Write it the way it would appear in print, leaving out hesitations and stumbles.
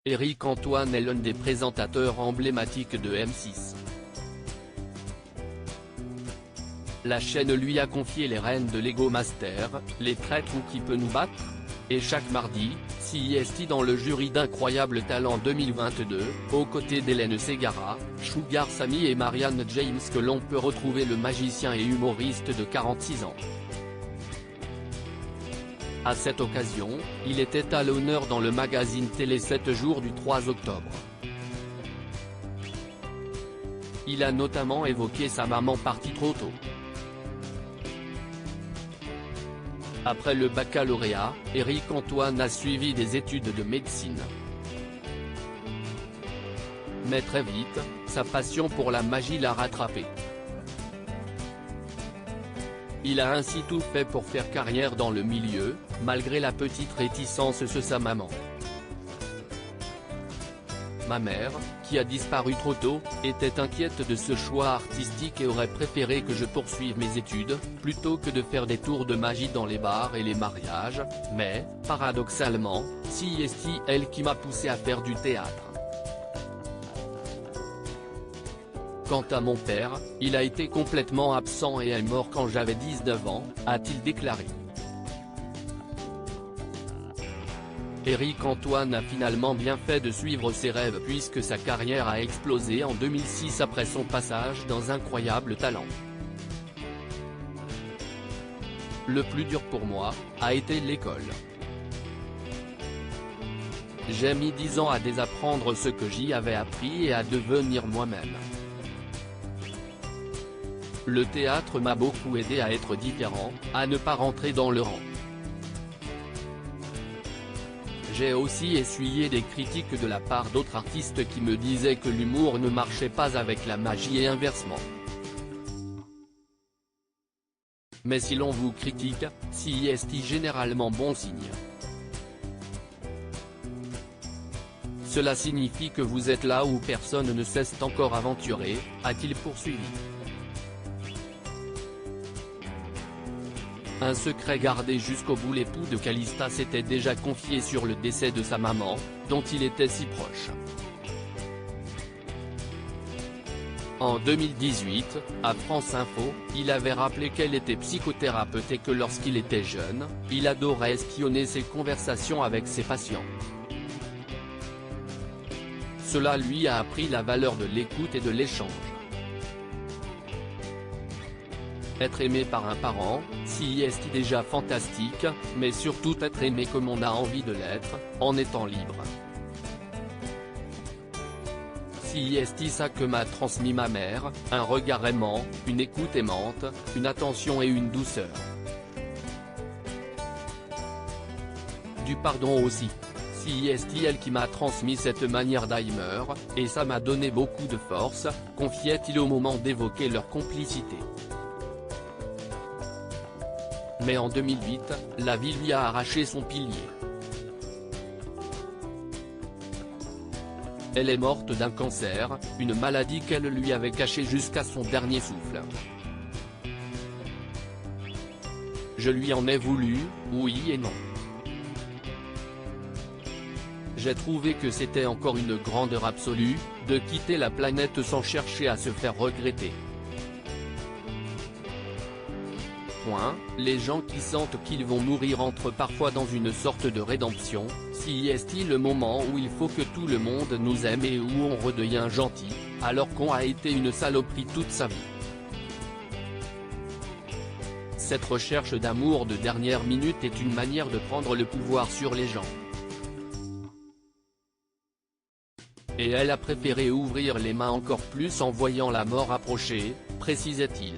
Éric Antoine est l'un des présentateurs emblématiques de M6. La chaîne lui a confié les rênes de Lego Master, Les Traîtres ou Qui peut nous battre ? Et chaque mardi, CIST dans le jury d'Incroyable Talent 2022, aux côtés d'Hélène Ségara, Sugar Sammy et Marianne James que l'on peut retrouver le magicien et humoriste de 46 ans. À cette occasion, il était à l'honneur dans le magazine télé 7 jours du 3 octobre. Il a notamment évoqué sa maman partie trop tôt. Après le baccalauréat, Éric Antoine a suivi des études de médecine. Mais très vite, sa passion pour la magie l'a rattrapé. Il a ainsi tout fait pour faire carrière dans le milieu, malgré la petite réticence de sa maman. Ma mère, qui a disparu trop tôt, était inquiète de ce choix artistique et aurait préféré que je poursuive mes études, plutôt que de faire des tours de magie dans les bars et les mariages, mais, paradoxalement, c'est elle qui m'a poussé à faire du théâtre. Quant à mon père, il a été complètement absent et est mort quand j'avais 19 ans, a-t-il déclaré. Éric Antoine a finalement bien fait de suivre ses rêves puisque sa carrière a explosé en 2006 après son passage dans Incroyable Talent. Le plus dur pour moi, a été l'école. J'ai mis 10 ans à désapprendre ce que j'y avais appris et à devenir moi-même. Le théâtre m'a beaucoup aidé à être différent, à ne pas rentrer dans le rang. J'ai aussi essuyé des critiques de la part d'autres artistes qui me disaient que l'humour ne marchait pas avec la magie et inversement. Mais si l'on vous critique, c'est généralement bon signe. Cela signifie que vous êtes là où personne ne s'est encore aventuré, a-t-il poursuivi. Un secret gardé jusqu'au bout, l'époux de Calista s'était déjà confié sur le décès de sa maman, dont il était si proche. En 2018, à France Info, il avait rappelé qu'elle était psychothérapeute et que lorsqu'il était jeune, il adorait espionner ses conversations avec ses patients. Cela lui a appris la valeur de l'écoute et de l'échange. Être aimé par un parent, c'est déjà fantastique, mais surtout être aimé comme on a envie de l'être, en étant libre. C'est ça que m'a transmis ma mère, un regard aimant, une écoute aimante, une attention et une douceur. Du pardon aussi. C'est elle qui m'a transmis cette manière d'aimer, et ça m'a donné beaucoup de force, confiait-il au moment d'évoquer leur complicité. Mais en 2008, la vie lui a arraché son pilier. Elle est morte d'un cancer, une maladie qu'elle lui avait cachée jusqu'à son dernier souffle. Je lui en ai voulu, oui et non. J'ai trouvé que c'était encore une grandeur absolue, de quitter la planète sans chercher à se faire regretter. Les gens qui sentent qu'ils vont mourir entrent parfois dans une sorte de rédemption, c'est le moment où il faut que tout le monde nous aime et où on redevient gentil, alors qu'on a été une saloperie toute sa vie. Cette recherche d'amour de dernière minute est une manière de prendre le pouvoir sur les gens. Et elle a préféré ouvrir les mains encore plus en voyant la mort approcher, précisait-il.